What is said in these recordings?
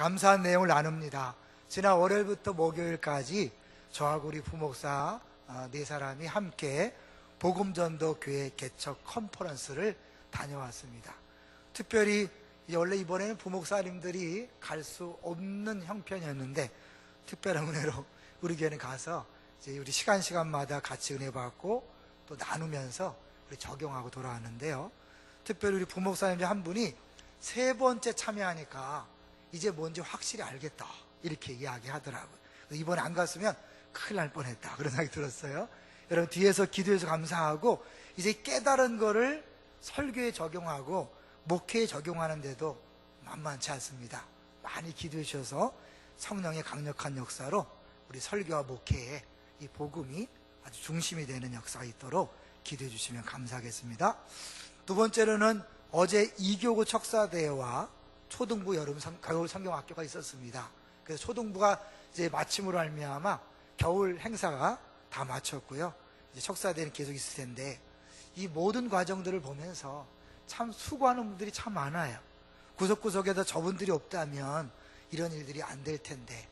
감사한 내용을 나눕니다. 지난 월요일부터 목요일까지 저하고 우리 부목사 네 사람이 함께 복음전도 교회 개척 컨퍼런스를 다녀왔습니다. 특별히 원래 이번에는 부목사님들이 갈 수 없는 형편이었는데 특별한 은혜로 우리 교회는 가서 이제 우리 시간마다 같이 은혜 받고 또 나누면서 우리 적용하고 돌아왔는데요. 특별히 우리 부목사님 중 한 분이 세 번째 참여하니까 이제 뭔지 확실히 알겠다 이렇게 이야기하더라고요. 이번에 안 갔으면 큰일 날 뻔했다 그런 생각이 들었어요. 여러분 뒤에서 기도해서 감사하고 이제 깨달은 거를 설교에 적용하고 목회에 적용하는데도 만만치 않습니다. 많이 기도해 주셔서 성령의 강력한 역사로 우리 설교와 목회에 이 복음이 아주 중심이 되는 역사가 있도록 기도해 주시면 감사하겠습니다. 두 번째로는 어제 이교구 척사대회와 초등부 겨울 성경학교가 있었습니다. 그래서 초등부가 이제 마침으로 말미암아 겨울 행사가 다 마쳤고요. 이제 척사대회는 계속 있을 텐데 이 모든 과정들을 보면서 참 수고하는 분들이 참 많아요. 구석구석에도 저분들이 없다면 이런 일들이 안 될 텐데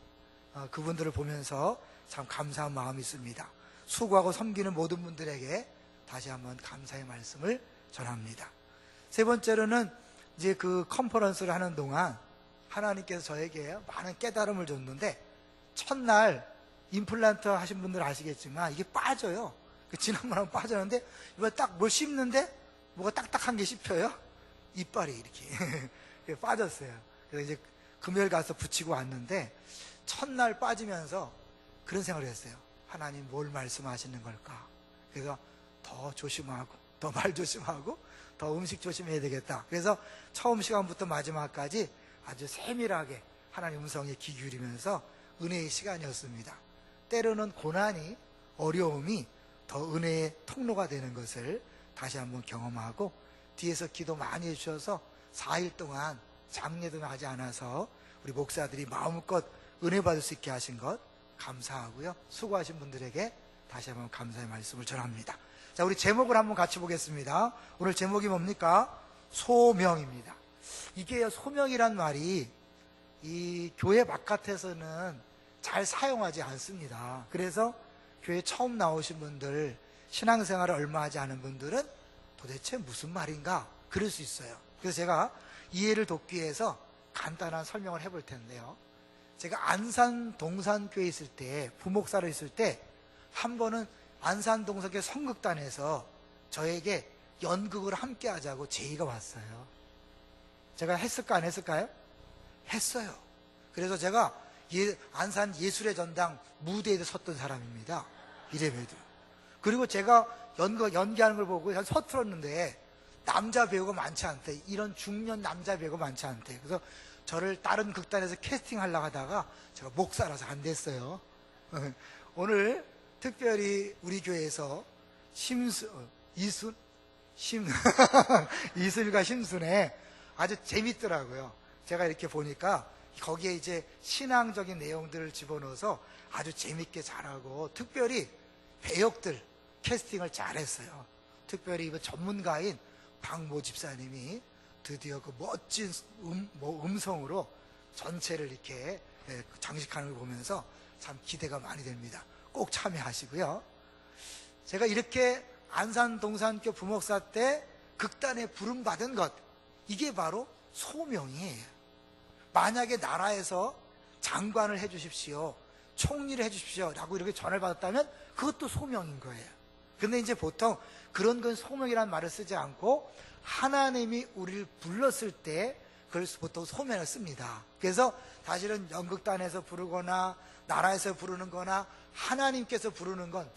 그분들을 보면서 참 감사한 마음이 있습니다. 수고하고 섬기는 모든 분들에게 다시 한번 감사의 말씀을 전합니다. 세 번째로는 이제 그 컨퍼런스를 하는 동안 하나님께서 저에게 많은 깨달음을 줬는데 첫날 임플란트 하신 분들 아시겠지만 이게 빠져요. 지난번에 빠졌는데 이번에 딱 뭘 씹는데 뭐가 딱딱한 게 씹혀요. 이빨이 이렇게 빠졌어요. 그래서 이제 금요일 가서 붙이고 왔는데 첫날 빠지면서 그런 생각을 했어요. 하나님 뭘 말씀하시는 걸까? 그래서 더 조심하고 더 말 조심하고 더 음식 조심해야 되겠다. 그래서 처음 시간부터 마지막까지 아주 세밀하게 하나님 음성에 귀 기울이면서 은혜의 시간이었습니다. 때로는 고난이 어려움이 더 은혜의 통로가 되는 것을 다시 한번 경험하고 뒤에서 기도 많이 해주셔서 4일 동안 장례도 하지 않아서 우리 목사들이 마음껏 은혜 받을 수 있게 하신 것 감사하고요. 수고하신 분들에게 다시 한번 감사의 말씀을 전합니다. 자, 우리 제목을 한번 같이 보겠습니다. 오늘 제목이 뭡니까? 소명입니다. 이게 소명이란 말이 이 교회 바깥에서는 잘 사용하지 않습니다. 그래서 교회 처음 나오신 분들, 신앙생활을 얼마 하지 않은 분들은 도대체 무슨 말인가 그럴 수 있어요. 그래서 제가 이해를 돕기 위해서 간단한 설명을 해볼 텐데요. 제가 안산 동산교회에 있을 때, 부목사로 있을 때 한 번은 안산 동산교회 성극단에서 저에게 연극을 함께 하자고 제의가 왔어요. 제가 했을까 안 했을까요? 했어요. 그래서 제가 안산 예술의 전당 무대에 섰던 사람입니다. 이래봬도. 그리고 제가 연기하는 걸 보고 서툴었는데 남자 배우가 많지 않대. 이런 중년 남자 배우가 많지 않대. 그래서 저를 다른 극단에서 캐스팅하려고 하다가 제가 목사라서 안 됐어요. 오늘 특별히 우리 교회에서 이슬과 심순에 아주 재밌더라고요. 제가 이렇게 보니까 거기에 이제 신앙적인 내용들을 집어넣어서 아주 재밌게 잘하고 특별히 배역들 캐스팅을 잘했어요. 특별히 이번 전문가인 박모 집사님이 드디어 그 멋진 음성으로 전체를 이렇게 장식하는 걸 보면서 참 기대가 많이 됩니다. 꼭 참여하시고요. 제가 이렇게 안산 동산교 부목사 때 극단에 부름받은 것, 이게 바로 소명이에요. 만약에 나라에서 장관을 해주십시오, 총리를 해주십시오 라고 이렇게 전화를 받았다면 그것도 소명인 거예요. 근데 이제 보통 그런 건 소명이라는 말을 쓰지 않고 하나님이 우리를 불렀을 때 그걸 보통 소명을 씁니다. 그래서 사실은 연극단에서 부르거나 나라에서 부르는 거나 하나님께서 부르는 건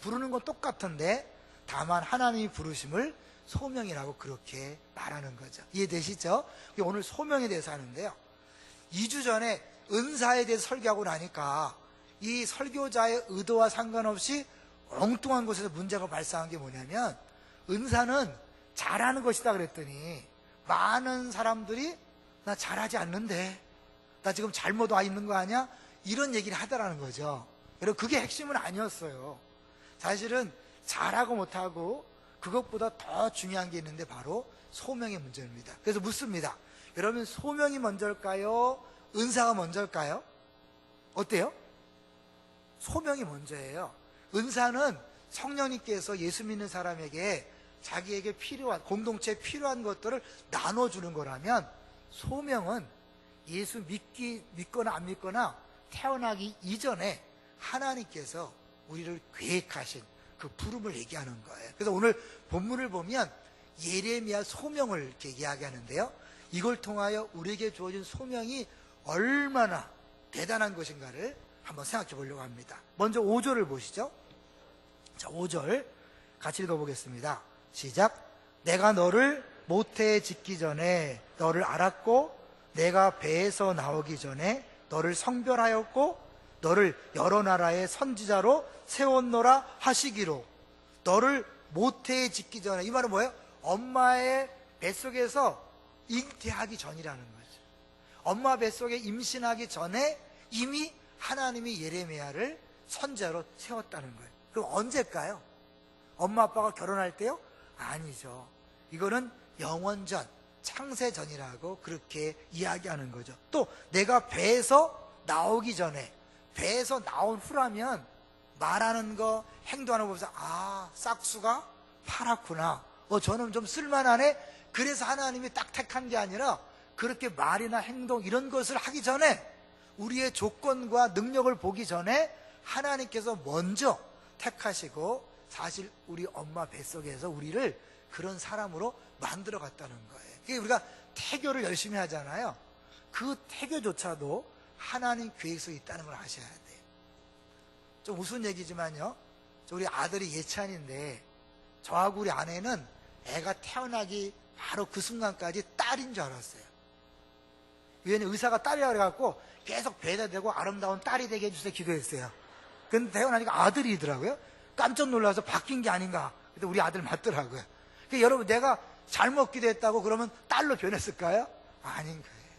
똑같은데 다만 하나님이 부르심을 소명이라고 그렇게 말하는 거죠. 이해되시죠? 오늘 소명에 대해서 하는데요. 2주 전에 은사에 대해서 설교하고 나니까 이 설교자의 의도와 상관없이 엉뚱한 곳에서 문제가 발생한 게 뭐냐면 은사는 잘하는 것이다 그랬더니 많은 사람들이 나 잘하지 않는데 나 지금 잘못 와 있는 거 아니야? 이런 얘기를 하더라는 거죠. 여러분 그게 핵심은 아니었어요. 사실은 잘하고 못하고 그것보다 더 중요한 게 있는데 바로 소명의 문제입니다. 그래서 묻습니다. 여러분 소명이 먼저일까요? 은사가 먼저일까요? 어때요? 소명이 먼저예요. 은사는 성령님께서 예수 믿는 사람에게 자기에게 필요한, 공동체에 필요한 것들을 나눠주는 거라면, 소명은 예수 믿거나 안 믿거나 태어나기 이전에 하나님께서 우리를 계획하신 그 부름을 얘기하는 거예요. 그래서 오늘 본문을 보면 예레미야 소명을 이렇게 이야기하는데요, 이걸 통하여 우리에게 주어진 소명이 얼마나 대단한 것인가를 한번 생각해 보려고 합니다. 먼저 5절을 보시죠. 자, 5절 같이 읽어보겠습니다. 시작. 내가 너를 모태에 짓기 전에 너를 알았고, 내가 배에서 나오기 전에 너를 성별하였고, 너를 여러 나라의 선지자로 세웠노라 하시기로. 너를 모태에 짓기 전에, 이 말은 뭐예요? 엄마의 뱃속에서 잉태하기 전이라는 거죠. 엄마 뱃속에 임신하기 전에 이미 하나님이 예레미야를 선지자로 세웠다는 거예요. 그럼 언제일까요? 엄마 아빠가 결혼할 때요? 아니죠. 이거는 영원전, 창세전이라고 그렇게 이야기하는 거죠. 또 내가 배에서 나오기 전에, 배에서 나온 후라면 말하는 거, 행동하는 거 보면서 아, 싹수가 파랗구나, 저는 좀 쓸만하네. 그래서 하나님이 딱 택한 게 아니라 그렇게 말이나 행동 이런 것을 하기 전에, 우리의 조건과 능력을 보기 전에 하나님께서 먼저 택하시고, 사실 우리 엄마 뱃속에서 우리를 그런 사람으로 만들어 갔다는 거예요. 우리가 태교를 열심히 하잖아요. 그 태교조차도 하나님 계획 속에 있다는 걸 아셔야 돼요. 좀 우스운 얘기지만요, 우리 아들이 예찬인데 저하고 우리 아내는 애가 태어나기 바로 그 순간까지 딸인 줄 알았어요. 왜냐면 의사가 딸이라 그래갖고 계속 배에다 대고 아름다운 딸이 되게 해주세요 기도했어요. 근데 태어나니까 아들이더라고요. 깜짝 놀라서 바뀐 게 아닌가. 근데 우리 아들 맞더라고요. 그러니까 여러분, 내가 잘못 기도했다고 그러면 딸로 변했을까요? 아닌 거예요.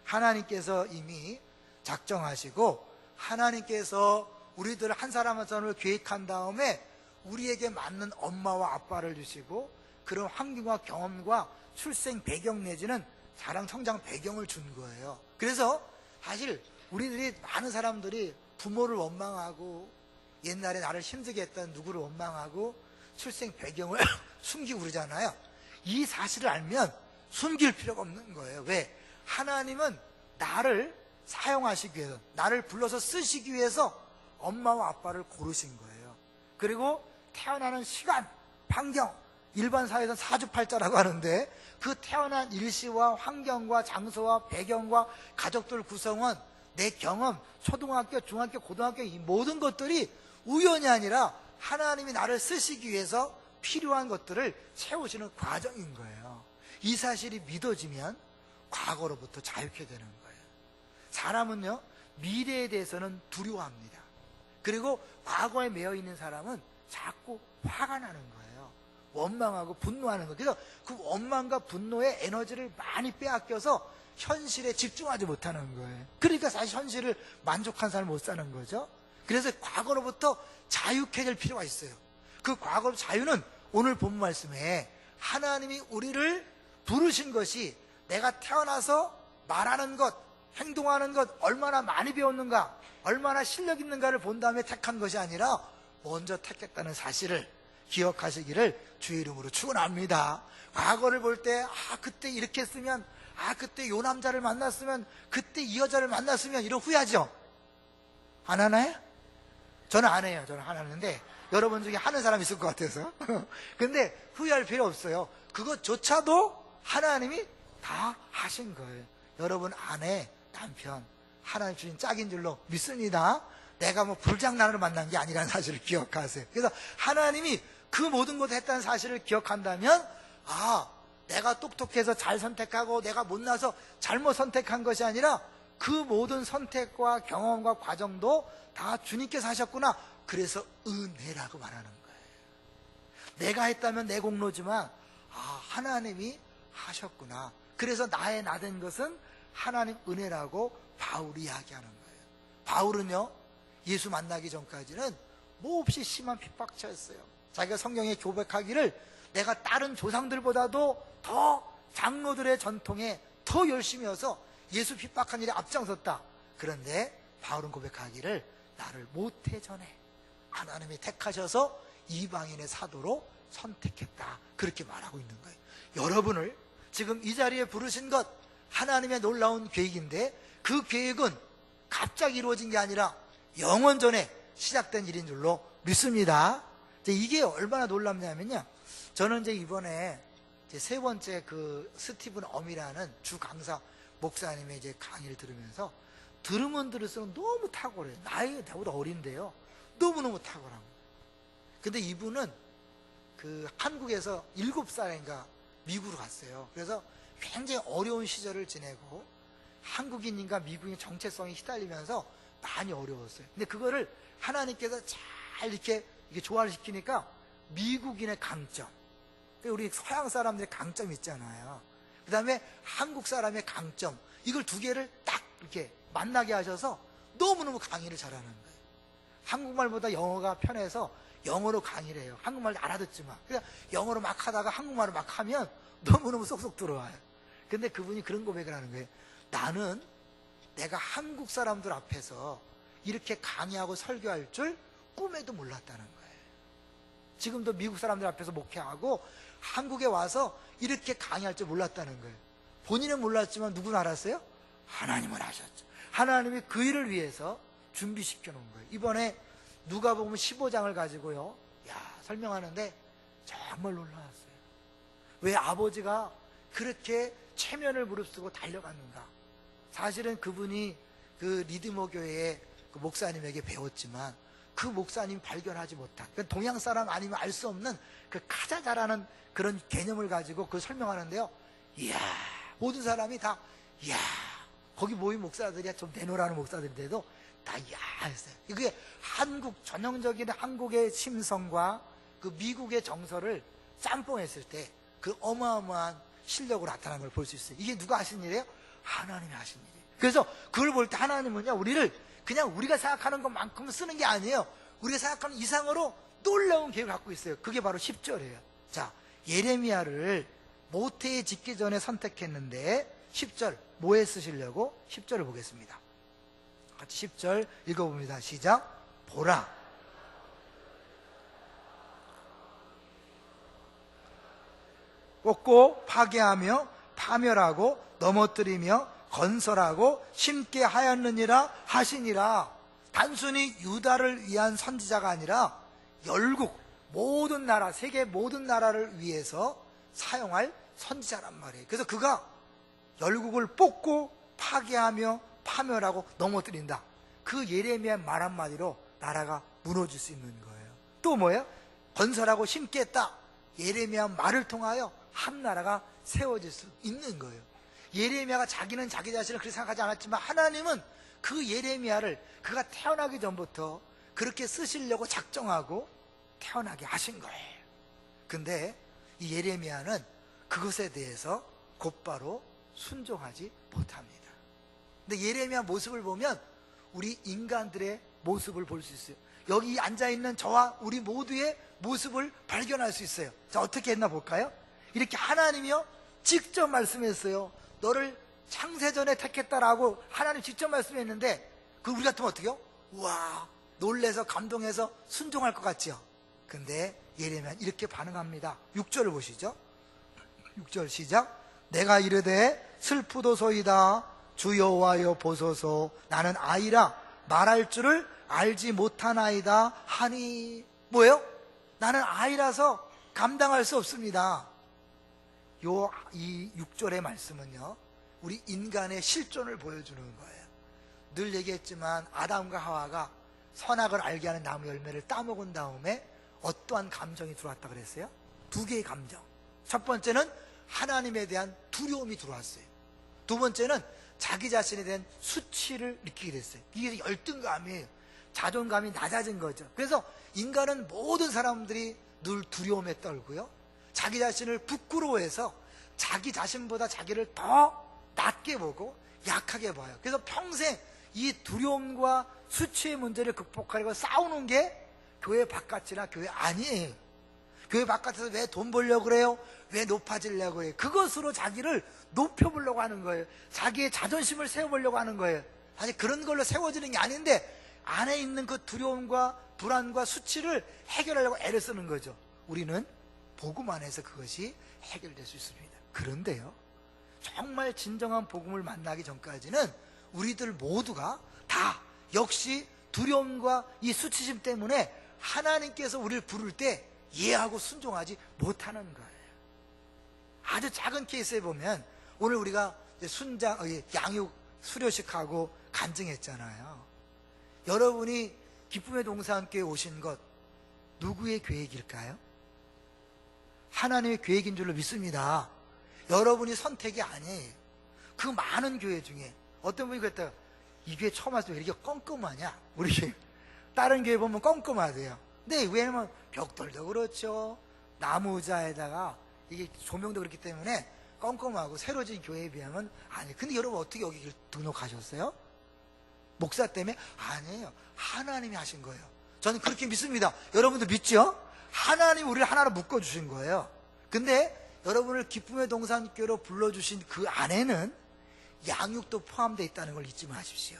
하나님께서 이미 작정하시고, 하나님께서 우리들 한 사람 한 사람을 계획한 다음에 우리에게 맞는 엄마와 아빠를 주시고, 그런 환경과 경험과 출생 배경 내지는 자랑 성장 배경을 준 거예요. 그래서 사실 우리들이, 많은 사람들이 부모를 원망하고, 옛날에 나를 힘들게 했던 누구를 원망하고 출생 배경을 숨기고 그러잖아요. 이 사실을 알면 숨길 필요가 없는 거예요. 왜? 하나님은 나를 사용하시기 위해서, 나를 불러서 쓰시기 위해서 엄마와 아빠를 고르신 거예요. 그리고 태어나는 시간, 환경, 일반 사회에서는 사주팔자라고 하는데, 그 태어난 일시와 환경과 장소와 배경과 가족들 구성원, 내 경험, 초등학교, 중학교, 고등학교, 이 모든 것들이 우연이 아니라 하나님이 나를 쓰시기 위해서 필요한 것들을 채우시는 과정인 거예요. 이 사실이 믿어지면 과거로부터 자유케 되는 거예요. 사람은요, 미래에 대해서는 두려워합니다. 그리고 과거에 매여 있는 사람은 자꾸 화가 나는 거예요. 원망하고 분노하는 거예요. 그래서 그 원망과 분노의 에너지를 많이 빼앗겨서 현실에 집중하지 못하는 거예요. 그러니까 사실 현실을 만족한 삶을 못 사는 거죠. 그래서 과거로부터 자유케 될 필요가 있어요. 그 과거 자유는 오늘 본 말씀에 하나님이 우리를 부르신 것이, 내가 태어나서 말하는 것, 행동하는 것 얼마나 많이 배웠는가, 얼마나 실력 있는가를 본 다음에 택한 것이 아니라 먼저 택했다는 사실을 기억하시기를 주의 이름으로 축원합니다. 과거를 볼 때, 그때 이렇게 했으면, 그때 요 남자를 만났으면, 그때 이 여자를 만났으면, 이런 후회하죠? 안 하나요? 저는 안 해요. 저는 안 하는데 여러분 중에 하는 사람 있을 것 같아서. 근데 후회할 필요 없어요. 그것조차도 하나님이 다 하신 거예요. 여러분 아내, 남편 하나님 주신 짝인 줄로 믿습니다. 내가 뭐 불장난으로 만난 게 아니라는 사실을 기억하세요. 그래서 하나님이 그 모든 것을 했다는 사실을 기억한다면, 내가 똑똑해서 잘 선택하고 내가 못나서 잘못 선택한 것이 아니라 그 모든 선택과 경험과 과정도 다 주님께서 하셨구나. 그래서 은혜라고 말하는 거예요. 내가 했다면 내 공로지만 하나님이 하셨구나. 그래서 나의 나된 것은 하나님 은혜라고 바울이 이야기하는 거예요. 바울은요, 예수 만나기 전까지는 몹시 심한 핍박자였어요. 자기가 성경에 고백하기를, 내가 다른 조상들보다도 더 장로들의 전통에 더 열심히 해서 예수 핍박한 일에 앞장섰다. 그런데 바울은 고백하기를 나를 모태 전에 하나님이 택하셔서 이방인의 사도로 선택했다. 그렇게 말하고 있는 거예요. 여러분을 지금 이 자리에 부르신 것 하나님의 놀라운 계획인데 그 계획은 갑자기 이루어진 게 아니라 영원 전에 시작된 일인 줄로 믿습니다. 이게 얼마나 놀랍냐면요. 저는 이제 이번에 이제 세 번째 그 스티븐 엄이라는 주 강사 목사님의 이제 강의를 들으면서 들으면 들을수록 너무 탁월해요. 나이가 나보다 어린데요. 너무너무 탁월한 거예요. 근데 이분은 그 한국에서 7살인가 미국으로 갔어요. 그래서 굉장히 어려운 시절을 지내고 한국인인가 미국인 정체성이 휘달리면서 많이 어려웠어요. 근데 그거를 하나님께서 잘 이렇게 조화를 시키니까 미국인의 강점, 우리 서양 사람들의 강점 있잖아요. 그 다음에 한국 사람의 강점, 이걸 두 개를 딱 이렇게 만나게 하셔서 너무너무 강의를 잘하는 거예요. 한국말보다 영어가 편해서 영어로 강의를 해요. 한국말 알아듣지만. 그냥 영어로 막 하다가 한국말을 막 하면 너무너무 쏙쏙 들어와요. 근데 그분이 그런 고백을 하는 거예요. 나는 내가 한국 사람들 앞에서 이렇게 강의하고 설교할 줄 꿈에도 몰랐다는 거예요. 지금도 미국 사람들 앞에서 목회하고 한국에 와서 이렇게 강의할 줄 몰랐다는 거예요. 본인은 몰랐지만 누구는 알았어요? 하나님은 아셨죠. 하나님이 그 일을 위해서 준비시켜 놓은 거예요. 이번에 누가복음 15장을 가지고요, 설명하는데 정말 놀라웠어요. 왜 아버지가 그렇게 체면을 무릅쓰고 달려갔는가? 사실은 그분이 그 리드모 교회의 그 목사님에게 배웠지만 그 목사님이 발견하지 못한, 그 동양 사람 아니면 알 수 없는 그 가장 잘하는 그런 개념을 가지고 그걸 설명하는데요. 이야, 모든 사람이 다 이야, 거기 모인 목사들이야 좀 내놓으라는 목사들인데도 다 이야 했어요. 그게 한국 전형적인 한국의 심성과 그 미국의 정서를 짬뽕했을 때 그 어마어마한 실력으로 나타나는 걸 볼 수 있어요. 이게 누가 하신 일이에요? 하나님이 하신 일이에요. 그래서 그걸 볼 때 하나님은요, 우리를 그냥 우리가 생각하는 것만큼 쓰는 게 아니에요. 우리가 생각하는 이상으로 놀라운 계획을 갖고 있어요. 그게 바로 10절이에요. 자, 예레미야를 모태에 짓기 전에 선택했는데 10절 뭐에 쓰시려고? 10절을 보겠습니다. 같이 10절 읽어봅니다. 시작. 보라, 꽂고 파괴하며 파멸하고 넘어뜨리며 건설하고 심게 하였느니라 하시니라. 단순히 유다를 위한 선지자가 아니라 열국 모든 나라, 세계 모든 나라를 위해서 사용할 선지자란 말이에요. 그래서 그가 열국을 뽑고 파괴하며 파멸하고 넘어뜨린다. 그 예레미야 말 한마디로 나라가 무너질 수 있는 거예요. 또 뭐예요? 건설하고 심게 했다. 예레미야 말을 통하여 한 나라가 세워질 수 있는 거예요. 예레미야가 자기는 자기 자신을 그렇게 생각하지 않았지만 하나님은 그 예레미야를 그가 태어나기 전부터 그렇게 쓰시려고 작정하고 태어나게 하신 거예요. 근데 이 예레미야는 그것에 대해서 곧바로 순종하지 못합니다. 근데 예레미야 모습을 보면 우리 인간들의 모습을 볼 수 있어요. 여기 앉아있는 저와 우리 모두의 모습을 발견할 수 있어요. 자, 어떻게 했나 볼까요? 이렇게 하나님이요 직접 말씀했어요. 너를 창세전에 택했다라고 하나님 직접 말씀했는데 그 우리 같으면 어떻게 해요? 우와, 놀래서 감동해서 순종할 것 같죠? 근데 예레미야는 이렇게 반응합니다. 6절을 보시죠. 6절 시작. 내가 이르되 슬프도소이다. 주 여호와여 보소서. 나는 아이라 말할 줄을 알지 못하나이다 하니. 뭐예요? 나는 아이라서 감당할 수 없습니다. 이 6절의 말씀은요, 우리 인간의 실존을 보여주는 거예요. 늘 얘기했지만 아담과 하와가 선악을 알게 하는 나무 열매를 따먹은 다음에 어떠한 감정이 들어왔다 그랬어요? 두 개의 감정. 첫 번째는 하나님에 대한 두려움이 들어왔어요. 두 번째는 자기 자신에 대한 수치를 느끼게 됐어요. 이게 열등감이에요. 자존감이 낮아진 거죠. 그래서 인간은 모든 사람들이 늘 두려움에 떨고요, 자기 자신을 부끄러워해서 자기 자신보다 자기를 더 낮게 보고 약하게 봐요. 그래서 평생 이 두려움과 수치의 문제를 극복하려고 싸우는 게 교회 바깥이나 교회 아니에요. 교회 바깥에서 왜 돈 벌려고 그래요? 왜 높아지려고 해요? 그것으로 자기를 높여보려고 하는 거예요. 자기의 자존심을 세워보려고 하는 거예요. 사실 그런 걸로 세워지는 게 아닌데 안에 있는 그 두려움과 불안과 수치를 해결하려고 애를 쓰는 거죠. 우리는 복음 안에서 그것이 해결될 수 있습니다. 그런데요, 정말 진정한 복음을 만나기 전까지는 우리들 모두가 다 역시 두려움과 이 수치심 때문에 하나님께서 우리를 부를 때 이해하고 순종하지 못하는 거예요. 아주 작은 케이스에 보면 오늘 우리가 양육 수료식하고 간증했잖아요. 여러분이 기쁨의 동산교회에 오신 것 누구의 계획일까요? 하나님의 계획인 줄로 믿습니다. 여러분이 선택이 아니에요. 그 많은 교회 중에 어떤 분이 그랬다가 이 교회 처음 왔을 때 왜 이렇게 껌껌하냐? 우리 교회 다른 교회 보면 껌껌하대요. 근데 왜냐면 벽돌도 그렇죠, 나무 의자에다가 이게 조명도 그렇기 때문에 껌껌하고 새로 진 교회에 비하면 아니에요. 근데 여러분 어떻게 여기 등록하셨어요? 목사 때문에? 아니에요. 하나님이 하신 거예요. 저는 그렇게 믿습니다. 여러분도 믿죠? 하나님 우리를 하나로 묶어주신 거예요. 근데 여러분을 기쁨의 동산교회로 불러주신 그 안에는 양육도 포함되어 있다는 걸 잊지 마십시오.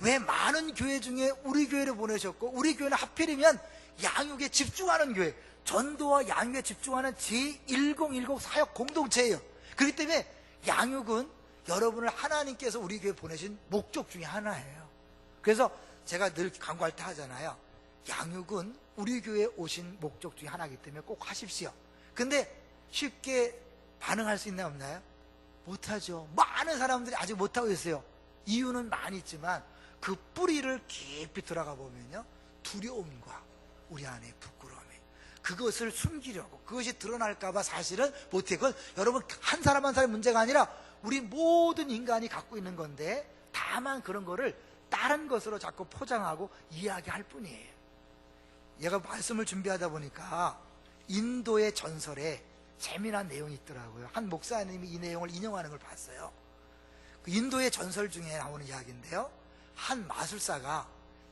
왜 많은 교회 중에 우리 교회를 보내셨고 우리 교회는 하필이면 양육에 집중하는 교회, 전도와 양육에 집중하는 제1010 사역 공동체예요. 그렇기 때문에 양육은 여러분을 하나님께서 우리 교회에 보내신 목적 중에 하나예요. 그래서 제가 늘 광고할 때 하잖아요. 양육은 우리 교회에 오신 목적 중에 하나이기 때문에 꼭 하십시오. 근데 쉽게 반응할 수 있나요, 없나요? 못하죠. 많은 사람들이 아직 못하고 있어요. 이유는 많이 있지만 그 뿌리를 깊이 들어가 보면요, 두려움과 우리 안에 부끄러움이, 그것을 숨기려고, 그것이 드러날까봐 사실은 못해. 그건 여러분 한 사람 한 사람의 문제가 아니라 우리 모든 인간이 갖고 있는 건데, 다만 그런 거를 다른 것으로 자꾸 포장하고 이야기할 뿐이에요. 얘가 말씀을 준비하다 보니까 인도의 전설에 재미난 내용이 있더라고요. 한 목사님이 이 내용을 인용하는 걸 봤어요. 그 인도의 전설 중에 나오는 이야기인데요, 한 마술사가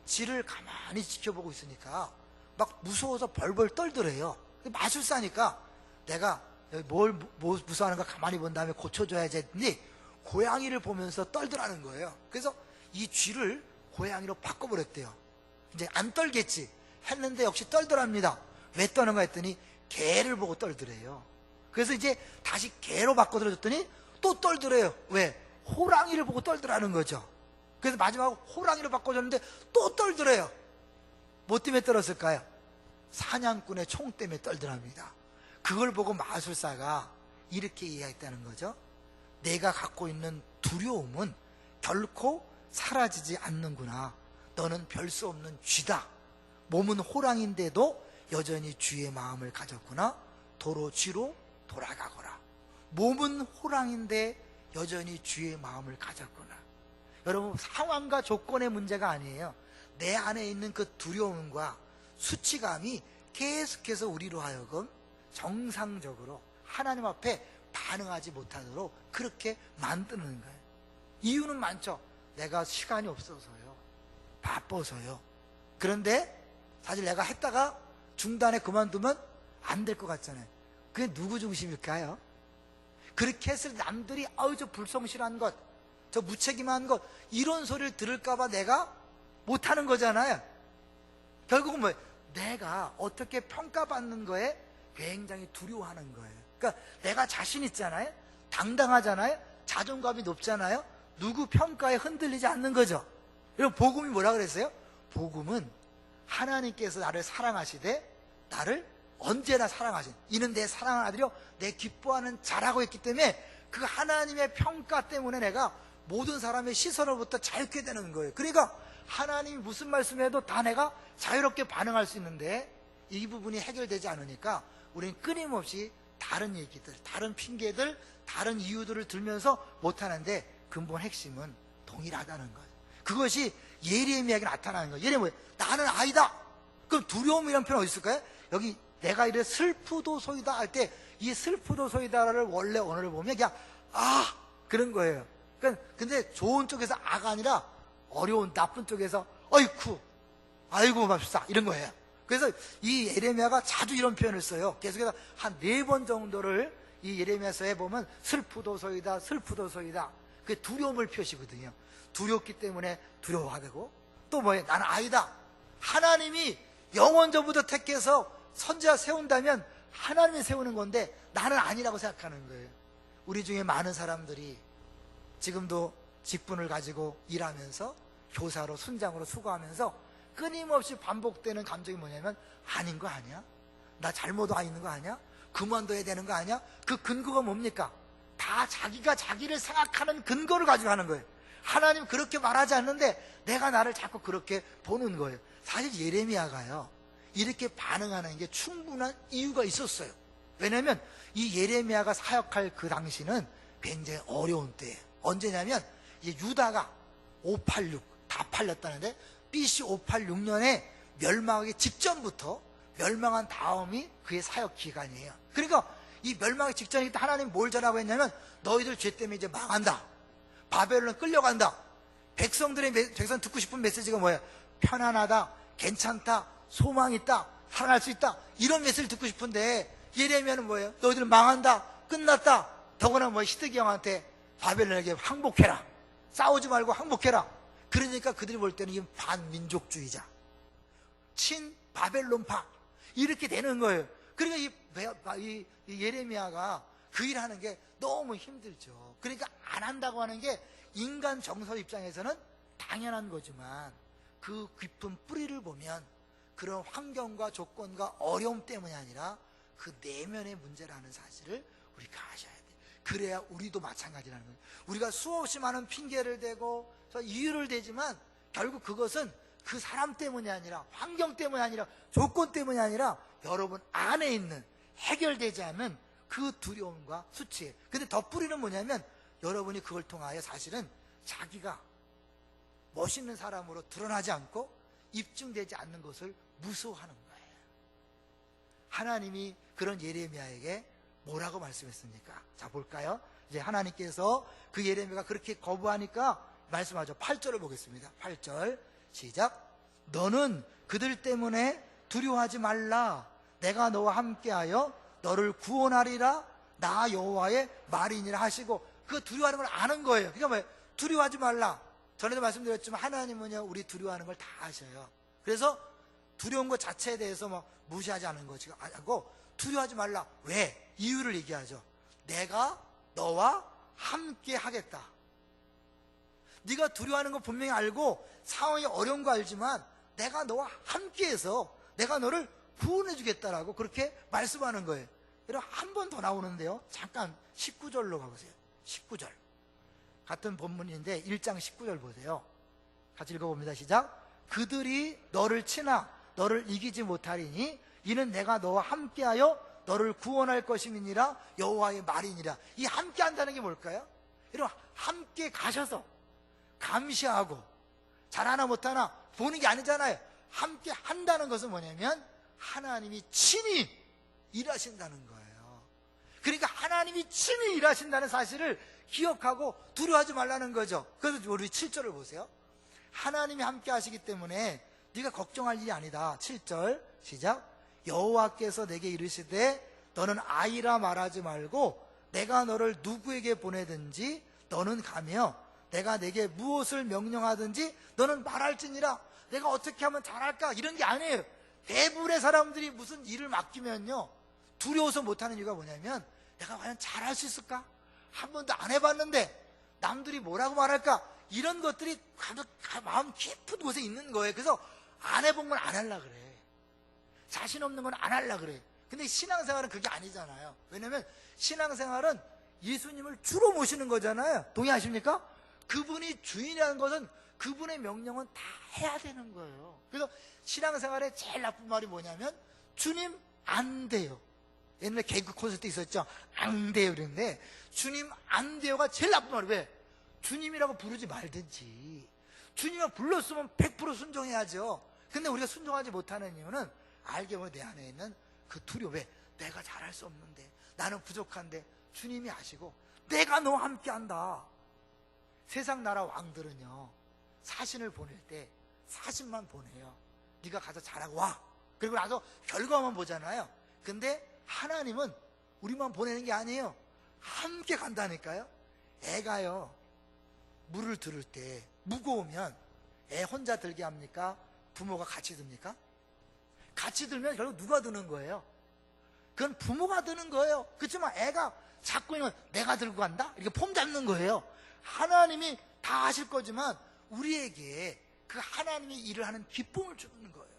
지를 가만히 지켜보고 있으니까 막 무서워서 벌벌 떨더래요. 마술사니까 내가 뭘 무서워하는 거 가만히 본 다음에 고쳐줘야지 했더니 고양이를 보면서 떨더라는 거예요. 그래서 이 쥐를 고양이로 바꿔버렸대요. 이제 안 떨겠지 했는데 역시 떨더랍니다. 왜 떠는가 했더니 개를 보고 떨더래요. 그래서 이제 다시 개로 바꿔들어줬더니 또 떨더래요. 왜? 호랑이를 보고 떨더라는 거죠. 그래서 마지막으로 호랑이로 바꿔줬는데 또 떨더래요. 뭐 때문에 떨었을까요? 사냥꾼의 총 때문에 떨더랍니다. 그걸 보고 마술사가 이렇게 이해했다는 거죠. 내가 갖고 있는 두려움은 결코 사라지지 않는구나. 너는 별 수 없는 쥐다. 몸은 호랑인데도 여전히 쥐의 마음을 가졌구나. 도로 쥐로 돌아가거라. 몸은 호랑인데 여전히 쥐의 마음을 가졌구나. 여러분, 상황과 조건의 문제가 아니에요. 내 안에 있는 그 두려움과 수치감이 계속해서 우리로 하여금 정상적으로 하나님 앞에 반응하지 못하도록 그렇게 만드는 거예요. 이유는 많죠. 내가 시간이 없어서요, 바빠서요. 그런데 사실 내가 했다가 중단에 그만두면 안 될 것 같잖아요. 그게 누구 중심일까요? 그렇게 했을 때 남들이 아우 저 불성실한 것, 저 무책임한 것, 이런 소리를 들을까봐 내가 못하는 거잖아요. 결국은 뭐예요? 내가 어떻게 평가받는 거에 굉장히 두려워하는 거예요. 그러니까 내가 자신 있잖아요, 당당하잖아요, 자존감이 높잖아요. 누구 평가에 흔들리지 않는 거죠. 여러분, 복음이 뭐라 그랬어요? 복음은 하나님께서 나를 사랑하시되 나를 언제나 사랑하신, 이는 내 사랑하는 아들이요 내 기뻐하는 자라고 했기 때문에 그 하나님의 평가 때문에 내가 모든 사람의 시선으로부터 자유케 되는 거예요. 그러니까 하나님이 무슨 말씀해도 다 내가 자유롭게 반응할 수 있는데, 이 부분이 해결되지 않으니까 우리는 끊임없이 다른 얘기들, 다른 핑계들, 다른 이유들을 들면서 못하는데 근본 핵심은 동일하다는 거예요. 그것이 예리미하게 나타나는 거예요. 예리미 뭐예요? 나는 아이다. 그럼 두려움이라는 표현 어디 있을까요? 여기 내가 이래 슬프도소이다 할 때 이 슬프도소이다를 원래 언어를 보면 그냥 아 그런 거예요. 그러니까 근데 좋은 쪽에서 아가 아니라 어려운 나쁜 쪽에서 어이쿠 아이고 맙시다 이런 거예요. 그래서 이 예레미야가 자주 이런 표현을 써요. 계속해서 한 4번 정도를 이 예레미야서에 보면 슬프도소이다, 슬프도소이다. 그게 두려움을 표시거든요. 두렵기 때문에 두려워하고, 또 뭐예요? 나는 아니다. 하나님이 영원전부터 택해서 선지자 세운다면 하나님이 세우는 건데 나는 아니라고 생각하는 거예요. 우리 중에 많은 사람들이 지금도 직분을 가지고 일하면서 교사로, 순장으로 수고하면서 끊임없이 반복되는 감정이 뭐냐면, 아닌 거 아니야? 나 잘못 와 있는 거 아니야? 그만둬야 되는 거 아니야? 그 근거가 뭡니까? 다 자기가 자기를 생각하는 근거를 가지고 하는 거예요. 하나님 그렇게 말하지 않는데 내가 나를 자꾸 그렇게 보는 거예요. 사실 예레미야가요, 이렇게 반응하는 게 충분한 이유가 있었어요. 왜냐하면 이 예레미야가 사역할 그 당시는 굉장히 어려운 때예요. 언제냐면 이제 유다가 586 다 팔렸다는데 BC 586년에 멸망하기 직전부터 멸망한 다음이 그의 사역 기간이에요. 그러니까 이 멸망하기 직전이기 때문에 하나님 뭘 전하고 했냐면, 너희들 죄 때문에 이제 망한다, 바벨론 끌려간다. 백성 듣고 싶은 메시지가 뭐예요? 편안하다, 괜찮다, 소망 있다, 살아날 수 있다, 이런 메시지를 듣고 싶은데 예레미야는 뭐예요? 너희들 망한다, 끝났다. 더구나 뭐 히드기 형한테 바벨론에게 항복해라, 싸우지 말고 항복해라. 그러니까 그들이 볼 때는 이 반민족주의자, 친 바벨론파 이렇게 되는 거예요. 그러니까 이 예레미야가 그 일하는 게 너무 힘들죠. 그러니까 안 한다고 하는 게 인간 정서 입장에서는 당연한 거지만, 그 깊은 뿌리를 보면 그런 환경과 조건과 어려움 때문이 아니라 그 내면의 문제라는 사실을 우리가 아셔야 돼요. 그래야 우리도 마찬가지라는 거예요. 우리가 수없이 많은 핑계를 대고 이유를 대지만 결국 그것은 그 사람 때문이 아니라, 환경 때문이 아니라, 조건 때문이 아니라 여러분 안에 있는 해결되지 않는 그 두려움과 수치예요. 근데 덧뿌리는 뭐냐면, 여러분이 그걸 통하여 사실은 자기가 멋있는 사람으로 드러나지 않고 입증되지 않는 것을 무서워하는 거예요. 하나님이 그런 예레미야에게 뭐라고 말씀했습니까? 자, 볼까요? 이제 하나님께서 그 예레미야가 그렇게 거부하니까 말씀하죠. 8절을 보겠습니다. 8절 시작. 너는 그들 때문에 두려워하지 말라. 내가 너와 함께하여 너를 구원하리라. 나 여호와의 말이니라 하시고, 그 두려워하는 걸 아는 거예요. 그러니까 뭐예요? 두려워하지 말라. 전에도 말씀드렸지만 하나님은요, 우리 두려워하는 걸 다 아셔요. 그래서 두려운 것 자체에 대해서 뭐 무시하지 않은 거지 하고, 두려워하지 말라. 왜? 이유를 얘기하죠. 내가 너와 함께 하겠다. 네가 두려워하는 거 분명히 알고 상황이 어려운 거 알지만 내가 너와 함께해서 내가 너를 구원해 주겠다라고 그렇게 말씀하는 거예요. 여러분, 한 번 더 나오는데요, 잠깐 19절로 가보세요. 19절 같은 본문인데 1장 19절 보세요. 같이 읽어봅니다. 시작. 그들이 너를 치나 너를 이기지 못하리니 이는 내가 너와 함께하여 너를 구원할 것임이니라. 여호와의 말이니라. 이 함께 한다는 게 뭘까요? 여러분, 함께 가셔서 감시하고 잘하나 못하나 보는 게 아니잖아요. 함께 한다는 것은 뭐냐면 하나님이 친히 일하신다는 거예요. 그러니까 하나님이 친히 일하신다는 사실을 기억하고 두려워하지 말라는 거죠. 그래서 우리 7절을 보세요. 하나님이 함께 하시기 때문에 네가 걱정할 일이 아니다. 7절 시작. 여호와께서 내게 이르시되 너는 아이라 말하지 말고 내가 너를 누구에게 보내든지 너는 가며 내가 내게 무엇을 명령하든지 너는 말할지니라. 내가 어떻게 하면 잘할까? 이런 게 아니에요. 대부분의 사람들이 무슨 일을 맡기면요, 두려워서 못하는 이유가 뭐냐면, 내가 과연 잘할 수 있을까? 한 번도 안 해봤는데 남들이 뭐라고 말할까? 이런 것들이 마음 깊은 곳에 있는 거예요. 그래서 안 해본 건 안 하려고 그래. 자신 없는 건 안 하려고 그래. 근데 신앙생활은 그게 아니잖아요. 왜냐면 신앙생활은 예수님을 주로 모시는 거잖아요. 동의하십니까? 그분이 주인이라는 것은 그분의 명령은 다 해야 되는 거예요. 그래서 신앙생활의 제일 나쁜 말이 뭐냐면, 주님 안 돼요. 옛날에 개그 콘서트 있었죠. 안 돼요 그랬는데, 주님 안 돼요가 제일 나쁜 말이에요. 왜? 주님이라고 부르지 말든지. 주님을 불렀으면 100% 순종해야죠. 근데 우리가 순종하지 못하는 이유는 알게 보면 내 안에 있는 그 두려움. 왜? 내가 잘할 수 없는데, 나는 부족한데 주님이 아시고 내가 너와 함께 한다. 세상 나라 왕들은요, 사신을 보낼 때 사신만 보내요. 네가 가서 잘하고 와. 그리고 나서 결과만 보잖아요. 근데 하나님은 우리만 보내는 게 아니에요. 함께 간다니까요. 애가요, 물을 들을 때 무거우면 애 혼자 들게 합니까? 부모가 같이 듭니까? 같이 들면 결국 누가 드는 거예요? 그건 부모가 드는 거예요. 그렇지만 애가 잡고 있는 건 내가 들고 간다? 이렇게 폼 잡는 거예요. 하나님이 다 하실 거지만 우리에게 그 하나님이 일을 하는 기쁨을 주는 거예요.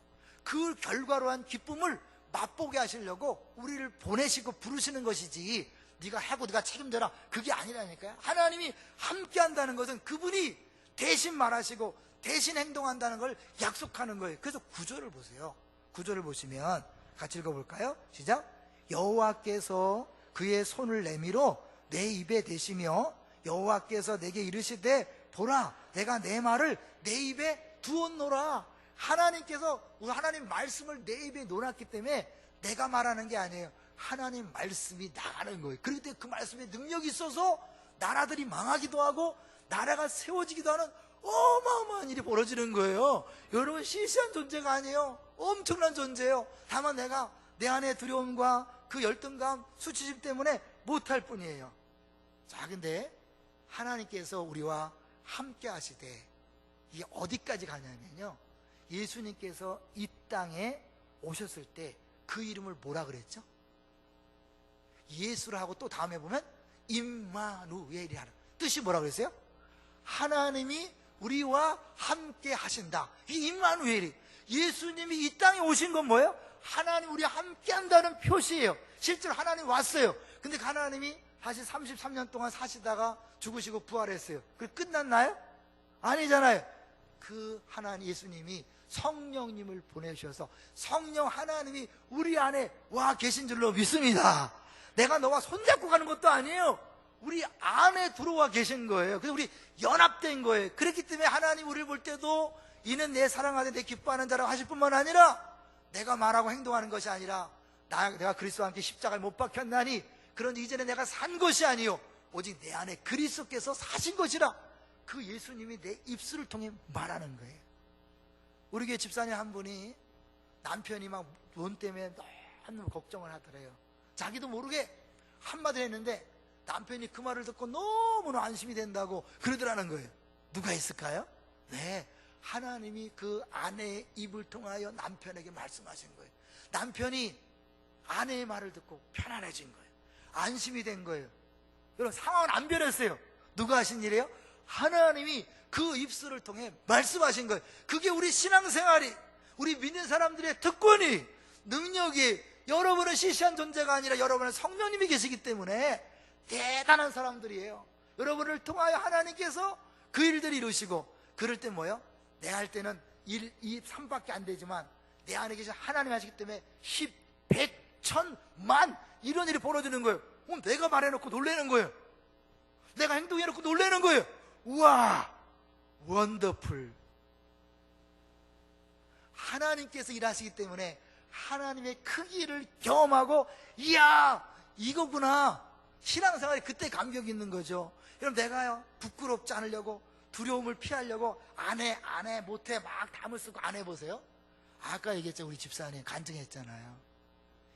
그 결과로 한 기쁨을 맛보게 하시려고 우리를 보내시고 부르시는 것이지, 네가 하고 네가 책임져라, 그게 아니라니까요. 하나님이 함께 한다는 것은 그분이 대신 말하시고 대신 행동한다는 걸 약속하는 거예요. 그래서 구절을 보세요. 구절을 보시면 같이 읽어볼까요? 시작. 여호와께서 그의 손을 내밀어 내 입에 대시며 여호와께서 내게 이르시되 보라, 내가 내 말을 내 입에 두었노라. 하나님께서, 하나님 말씀을 내 입에 놓았기 때문에 내가 말하는 게 아니에요. 하나님 말씀이 나가는 거예요. 그렇기 때문에 그 말씀에 능력이 있어서 나라들이 망하기도 하고 나라가 세워지기도 하는 어마어마한 일이 벌어지는 거예요. 여러분, 시시한 존재가 아니에요. 엄청난 존재예요. 다만 내가 내 안의 두려움과 그 열등감, 수치심 때문에 못할 뿐이에요. 자, 근데 하나님께서 우리와 함께 하시되 이게 어디까지 가냐면요, 예수님께서 이 땅에 오셨을 때 그 이름을 뭐라 그랬죠? 예수라 하고 또 다음에 보면 임마누엘이 하는 뜻이 뭐라 그랬어요? 하나님이 우리와 함께 하신다. 이 임마누엘이, 예수님이 이 땅에 오신 건 뭐예요? 하나님 우리와 함께 한다는 표시예요. 실제로 하나님 왔어요. 근데 하나님이 다시 33년 동안 사시다가 죽으시고 부활했어요. 그게 끝났나요? 아니잖아요. 그 하나님 예수님이 성령님을 보내주셔서 성령 하나님이 우리 안에 와 계신 줄로 믿습니다. 내가 너와 손잡고 가는 것도 아니에요. 우리 안에 들어와 계신 거예요. 그래서 우리 연합된 거예요. 그렇기 때문에 하나님 우리를 볼 때도 이는 내 사랑하되 내 기뻐하는 자라고 하실 뿐만 아니라 내가 말하고 행동하는 것이 아니라 내가 그리스도와 함께 십자가에 못 박혔나니 그런지 이전에 내가 산 것이 아니요 오직 내 안에 그리스도께서 사신 것이라. 그 예수님이 내 입술을 통해 말하는 거예요. 우리 교회 집사님 한 분이 남편이 막 돈 때문에 너무 걱정을 하더래요. 자기도 모르게 한마디 했는데 남편이 그 말을 듣고 너무나 안심이 된다고 그러더라는 거예요. 누가 했을까요? 네, 하나님이 그 아내의 입을 통하여 남편에게 말씀하신 거예요. 남편이 아내의 말을 듣고 편안해진 거예요. 안심이 된 거예요. 여러분, 상황은 안 변했어요. 누가 하신 일이에요? 하나님이 그 입술을 통해 말씀하신 거예요. 그게 우리 신앙생활이, 우리 믿는 사람들의 특권이, 능력이, 여러분은 시시한 존재가 아니라 여러분은 성령님이 계시기 때문에 대단한 사람들이에요. 여러분을 통하여 하나님께서 그 일들을 이루시고, 그럴 때 뭐예요? 내 할 때는 1, 2, 3밖에 안 되지만 내 안에 계신 하나님이 하시기 때문에 10, 100, 1000, 만 이런 일이 벌어지는 거예요. 내가 말해놓고 놀라는 거예요. 내가 행동해놓고 놀라는 거예요. 우와, 원더풀. 하나님께서 일하시기 때문에 하나님의 크기를 경험하고, 이야, 이거구나. 신앙생활이 그때 감격이 있는 거죠. 여러분, 내가요 부끄럽지 않으려고, 두려움을 피하려고 안 해, 못해 막 담을 쓰고 안 해보세요. 아까 얘기했죠. 우리 집사님 간증했잖아요.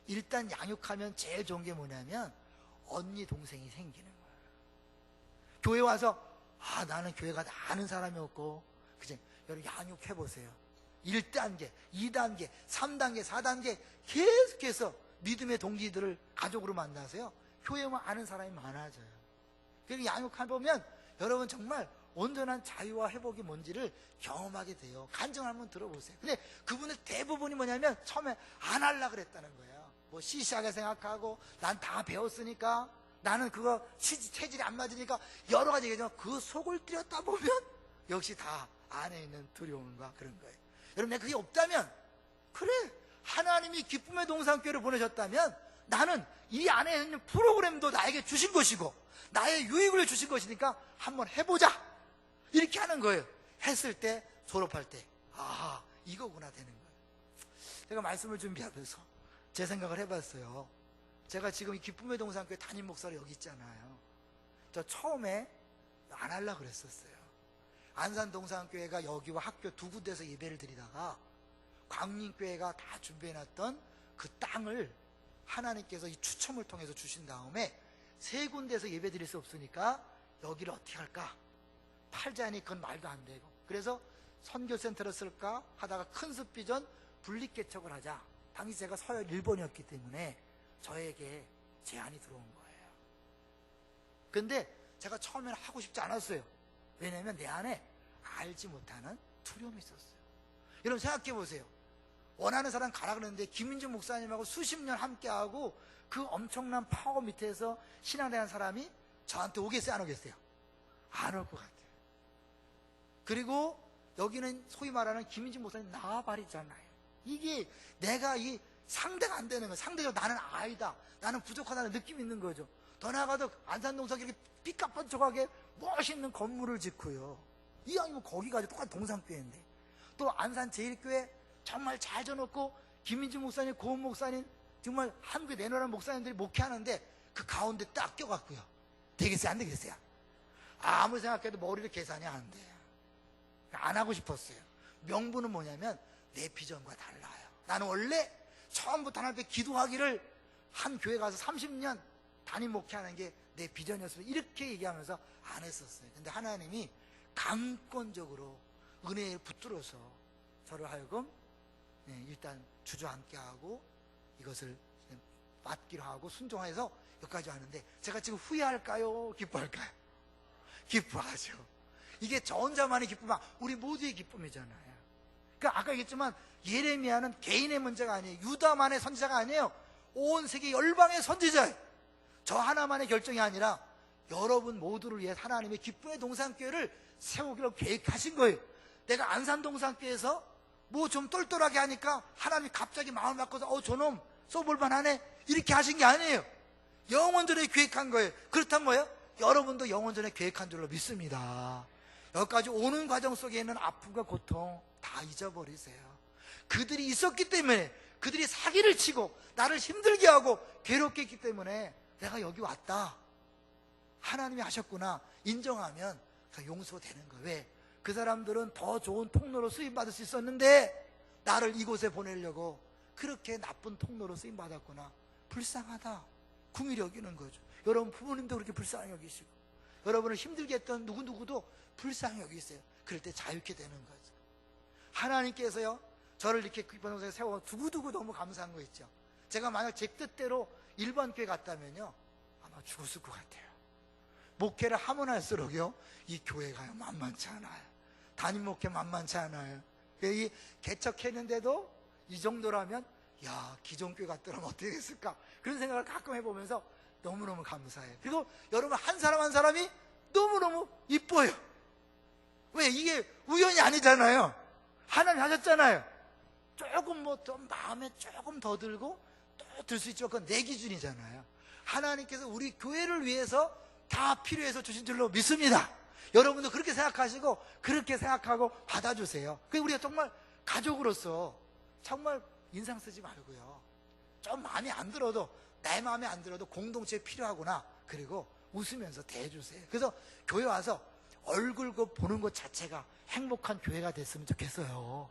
일단 양육하면 제일 좋은 게 뭐냐면 언니 동생이 생기는 거예요. 교회 와서 나는 교회가 아는 사람이 없고, 그죠? 여러분, 양육해보세요. 1단계, 2단계, 3단계, 4단계 계속해서 믿음의 동기들을 가족으로 만나세요. 교회만 아는 사람이 많아져요. 그리고 양육해보면 여러분 정말 온전한 자유와 회복이 뭔지를 경험하게 돼요. 간증을 한번 들어보세요. 근데 그분들 대부분이 뭐냐면 처음에 안 하려고 그랬다는 거예요. 뭐 시시하게 생각하고 난 다 배웠으니까, 나는 그거 체질이 안 맞으니까 여러 가지 얘기죠. 그 속을 들였다 보면 역시 다 안에 있는 두려움과 그런 거예요. 여러분, 내가 그게 없다면, 그래, 하나님이 기쁨의 동산교회를 보내셨다면 나는 이 안에 있는 프로그램도 나에게 주신 것이고 나의 유익을 주신 것이니까 한번 해보자, 이렇게 하는 거예요. 했을 때, 졸업할 때, 이거구나 되는 거예요. 제가 말씀을 준비하면서 제 생각을 해봤어요. 제가 지금 이 기쁨의 동산교회 담임 목사로 여기 있잖아요. 저 처음에 안 하려고 그랬었어요. 안산 동산교회가 여기와 학교 두 군데서 예배를 드리다가 광림교회가 다 준비해놨던 그 땅을 하나님께서 이 추첨을 통해서 주신 다음에 세 군데에서 예배 드릴 수 없으니까 여기를 어떻게 할까? 팔자니 그건 말도 안 되고, 그래서 선교센터를 쓸까 하다가 큰 습비전 분립개척을 하자. 당시 제가 서열 1번이었기 때문에 저에게 제안이 들어온 거예요. 근데 제가 처음에는 하고 싶지 않았어요. 왜냐하면 내 안에 알지 못하는 두려움이 있었어요. 여러분 생각해 보세요. 원하는 사람 가라 그러는데 김민중 목사님하고 수십 년 함께하고 그 엄청난 파워 밑에서 신앙대한 사람이 저한테 오겠어요, 안 오겠어요? 안 올 것 같아요. 그리고 여기는 소위 말하는 김민중 목사님 나와버리잖아요. 이게 내가 이 상대가 안 되는 거예요. 상대적으로 나는 아이다, 나는 부족하다는 느낌이 있는 거죠. 더 나아가도 안산동상 이렇게 삐까뻔쩍하게 멋있는 건물을 짓고요, 이왕이면 거기 가지고 똑같은 동상교회인데, 또 안산제일교회 정말 잘 져놓고 김민중 목사님, 고은 목사님, 정말 한국에 내놓으라는 목사님들이 목회하는데 그 가운데 딱 껴갖고요, 되겠어요, 안 되겠어요? 아무리 생각해도 머리를 계산이 안 돼요. 안 하고 싶었어요. 명분은 뭐냐면 내 비전과 달라요. 나는 원래 처음부터 하나님 앞에 기도하기를, 한 교회 가서 30년 담임 목회하는 게 내 비전이었어요. 이렇게 얘기하면서 안 했었어요. 근데 하나님이 강권적으로 은혜에 붙들어서 저를 하여금 일단 주저앉게 하고 이것을 맡기로 하고 순종해서 여기까지 왔는데, 제가 지금 후회할까요? 기뻐할까요? 기뻐하죠. 이게 저 혼자만의 기쁨이 우리 모두의 기쁨이잖아요. 그러니까 아까 얘기했지만 예레미야는 개인의 문제가 아니에요. 유다만의 선지자가 아니에요. 온 세계 열방의 선지자예요. 저 하나만의 결정이 아니라 여러분 모두를 위해 하나님의 기쁨의 동산교회를 세우기로 계획하신 거예요. 내가 안산동산교회에서 뭐 좀 똘똘하게 하니까 하나님이 갑자기 마음을 바꿔서 저놈 써볼만 하네, 이렇게 하신 게 아니에요. 영원전에 계획한 거예요. 그렇다면 뭐예요? 여러분도 영원전에 계획한 줄로 믿습니다. 여기까지 오는 과정 속에 있는 아픔과 고통 다 잊어버리세요. 그들이 있었기 때문에, 그들이 사기를 치고 나를 힘들게 하고 괴롭게 했기 때문에 내가 여기 왔다, 하나님이 하셨구나 인정하면 용서되는 거예요. 왜? 그 사람들은 더 좋은 통로로 쓰임받을 수 있었는데 나를 이곳에 보내려고 그렇게 나쁜 통로로 쓰임받았구나, 불쌍하다, 긍휼히 여기는 거죠. 여러분 부모님도 그렇게 불쌍히 여기시고, 여러분을 힘들게 했던 누구누구도 불쌍히 여기세요. 그럴 때 자유케 되는 거죠. 하나님께서요 저를 이렇게 기쁜 동산에 세워 두고두고 너무 감사한 거 있죠. 제가 만약 제 뜻대로 일반 교회 갔다면요 아마 죽었을 것 같아요. 목회를 하면 할수록요 이 교회가요 만만치 않아요. 담임 목회 만만치 않아요. 이 개척했는데도 이 정도라면 야 기존 교회 갔더라면 어떻게 됐을까, 그런 생각을 가끔 해보면서 너무너무 감사해요. 그리고 여러분 한 사람 한 사람이 너무너무 이뻐요. 왜? 이게 우연이 아니잖아요. 하나님 하셨잖아요. 조금 뭐 좀 마음에 조금 더 들고 또 들 수 있죠. 그건 내 기준이잖아요. 하나님께서 우리 교회를 위해서 다 필요해서 주신 줄로 믿습니다. 여러분도 그렇게 생각하시고 그렇게 생각하고 받아주세요. 그 우리가 정말 가족으로서 정말 인상 쓰지 말고요, 좀 마음에 안 들어도, 내 마음에 안 들어도 공동체에 필요하구나, 그리고 웃으면서 대해주세요. 그래서 교회 와서 얼굴 보는 것 자체가 행복한 교회가 됐으면 좋겠어요.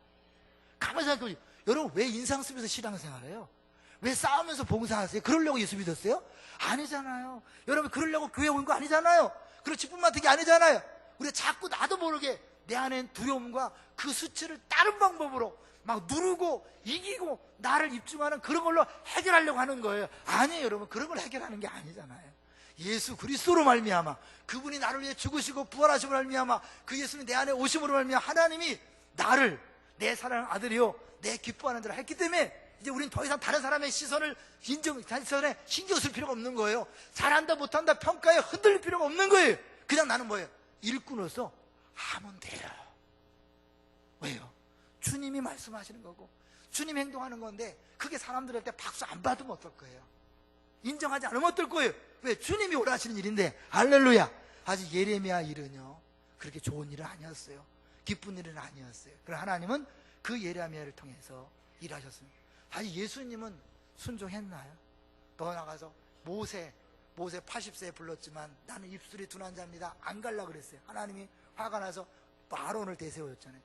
가만히 생각해보세요. 여러분 왜 인상 쓰면서 신앙생활해요? 왜 싸우면서 봉사하세요? 그러려고 예수 믿었어요? 아니잖아요. 여러분 그러려고 교회 온 거 아니잖아요. 그리고 직분 맡은 게 아니잖아요. 우리가 자꾸 나도 모르게 내 안엔 두려움과 그 수치를 다른 방법으로 막 누르고 이기고 나를 입증하는 그런 걸로 해결하려고 하는 거예요. 아니에요 여러분, 그런 걸 해결하는 게 아니잖아요. 예수 그리스도로 말미암아 그분이 나를 위해 죽으시고 부활하심으로 말미암아 그 예수님이 내 안에 오심으로 말미암아 하나님이 나를 내 사랑하는 아들이요 내 기뻐하는 자를 했기 때문에 이제 우린 더 이상 다른 사람의 시선을 시선에 신경 쓸 필요가 없는 거예요. 잘한다 못한다 평가에 흔들릴 필요가 없는 거예요. 그냥 나는 뭐예요? 일꾼으로서 하면 돼요. 왜요? 주님이 말씀하시는 거고 주님 행동하는 건데 그게 사람들한테 박수 안 받으면 어떨 거예요? 인정하지 않으면 어떨 거예요? 왜? 주님이 원하시는 일인데. 할렐루야. 아직 예레미야 일은요 그렇게 좋은 일은 아니었어요. 기쁜 일은 아니었어요. 그러나 하나님은 그 예레미야를 통해서 일하셨습니다. 아니 예수님은 순종했나요? 더 나가서 모세 80세에 불렀지만 나는 입술이 둔한 자입니다, 안 갈라 그랬어요. 하나님이 화가 나서 아론을 대세우셨잖아요.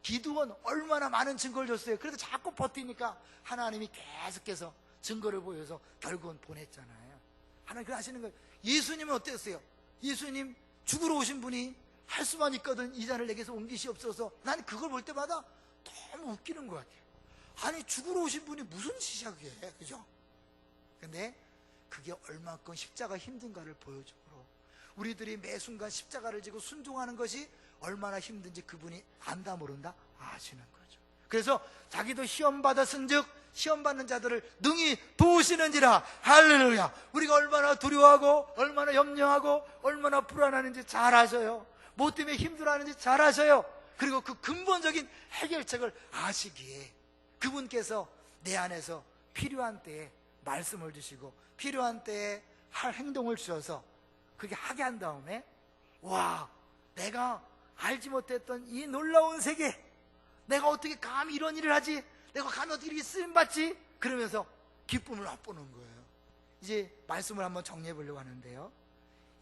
기드온 얼마나 많은 증거를 줬어요. 그래도 자꾸 버티니까 하나님이 계속해서 증거를 보여서 결국은 보냈잖아요. 하나님 그걸 하시는 거예요. 예수님은 어땠어요? 예수님 죽으러 오신 분이 할 수만 있거든 이 잔을 내게서 옮기시옵소서. 난 그걸 볼 때마다 너무 웃기는 것 같아요. 아니 죽으러 오신 분이 무슨 시작이에요, 그죠? 근데 그게 얼마큼 십자가 힘든가를 보여주고, 우리들이 매 순간 십자가를 지고 순종하는 것이 얼마나 힘든지 그분이 안다 모른다 아시는 거죠. 그래서 자기도 시험 받았은 즉 시험 받는 자들을 능히 도우시는지라. 할렐루야. 우리가 얼마나 두려워하고 얼마나 염려하고 얼마나 불안하는지 잘 아셔요. 뭐 때문에 힘들어하는지 잘 아셔요. 그리고 그 근본적인 해결책을 아시기에 그분께서 내 안에서 필요한 때에 말씀을 주시고 필요한 때에 할 행동을 주셔서 그게 하게 한 다음에, 와, 내가 알지 못했던 이 놀라운 세계, 내가 어떻게 감히 이런 일을 하지, 내가 감히 어떻게 이렇게 쓰임받지, 그러면서 기쁨을 맛보는 거예요. 이제 말씀을 한번 정리해 보려고 하는데요,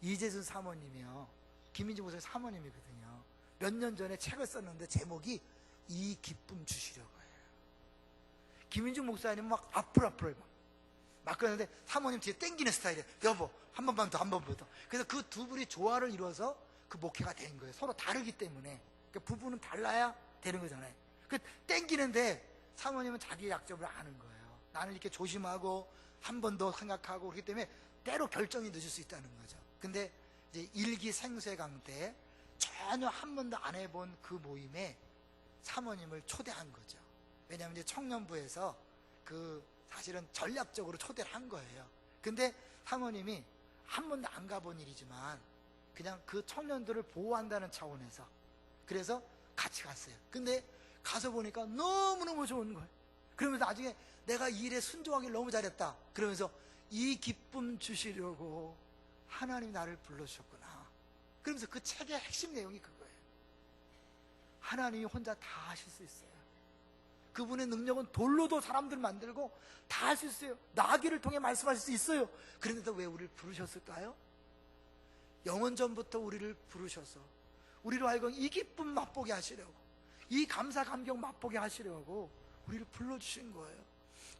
이재순 사모님이요, 김민주 목사님 사모님이거든요. 몇 년 전에 책을 썼는데 제목이 이 기쁨 주시려고요. 김민주 목사님은 막 앞으로 막 그러는데 사모님 뒤에 땡기는 스타일이에요. 여보 한 번만 더, 한 번만 더. 그래서 그 두 분이 조화를 이루어서 그 목회가 된 거예요. 서로 다르기 때문에. 그러니까 부부는 달라야 되는 거잖아요. 그 땡기는데 사모님은 자기의 약점을 아는 거예요. 나는 이렇게 조심하고 한 번 더 생각하고 그렇기 때문에 때로 결정이 늦을 수 있다는 거죠. 근데 이제 일기생수회강 때 전혀 한 번도 안 해본 그 모임에 사모님을 초대한 거죠. 왜냐하면 이제 청년부에서 그 사실은 전략적으로 초대를 한 거예요. 근데 사모님이 한 번도 안 가본 일이지만 그냥 그 청년들을 보호한다는 차원에서 그래서 같이 갔어요. 근데 가서 보니까 너무너무 좋은 거예요. 그러면서 나중에 내가 이 일에 순종하길 너무 잘했다 그러면서 이 기쁨 주시려고 하나님이 나를 불러주셨구나. 그러면서 그 책의 핵심 내용이 그거예요. 하나님이 혼자 다 하실 수 있어요. 그분의 능력은 돌로도 사람들 만들고 다 할 수 있어요. 나귀를 통해 말씀하실 수 있어요. 그런데도 왜 우리를 부르셨을까요? 영원 전부터 우리를 부르셔서 우리로 하여금 이 기쁨 맛보게 하시려고, 이 감사 감격 맛보게 하시려고 우리를 불러주신 거예요.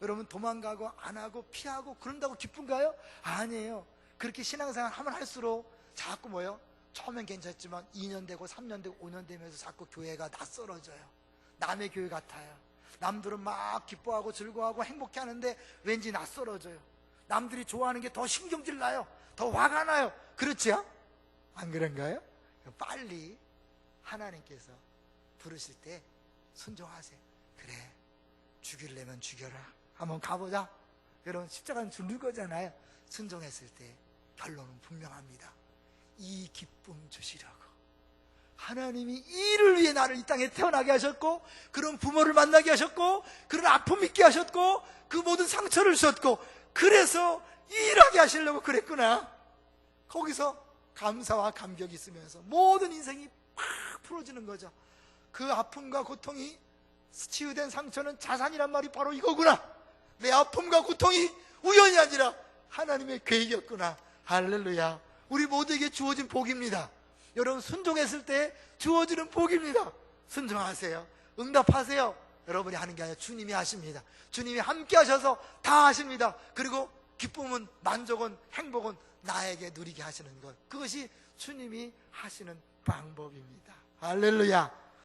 여러분 도망가고 안 하고 피하고 그런다고 기쁜가요? 아니에요. 그렇게 신앙생활 하면 할수록 자꾸 뭐요? 처음엔 괜찮지만 2년 되고 3년 되고 5년 되면서 자꾸 교회가 낯설어져요. 남의 교회 같아요. 남들은 막 기뻐하고 즐거워하고 행복해 하는데 왠지 낯설어져요. 남들이 좋아하는 게 더 신경질 나요. 더 화가 나요. 그렇지요? 안 그런가요? 빨리 하나님께서 부르실 때 순종하세요. 그래, 죽이려면 죽여라. 한번 가보자. 여러분 십자가는 죽는 거잖아요. 순종했을 때 결론은 분명합니다. 이 기쁨 주시라고. 하나님이 이 일을 위해 나를 이 땅에 태어나게 하셨고, 그런 부모를 만나게 하셨고, 그런 아픔 있게 하셨고, 그 모든 상처를 주셨고, 그래서 일하게 하시려고 그랬구나. 거기서 감사와 감격이 있으면서 모든 인생이 팍 풀어지는 거죠. 그 아픔과 고통이 치유된 상처는 자산이란 말이 바로 이거구나. 내 아픔과 고통이 우연이 아니라 하나님의 계획이었구나. 할렐루야. 우리 모두에게 주어진 복입니다. 여러분 순종했을 때 주어지는 복입니다. 순종하세요. 응답하세요. 여러분이 하는 게 아니라 주님이 하십니다. 주님이 함께 하셔서 다 하십니다. 그리고 기쁨은, 만족은, 행복은 나에게 누리게 하시는 것, 그것이 주님이 하시는 방법입니다. 할렐루야.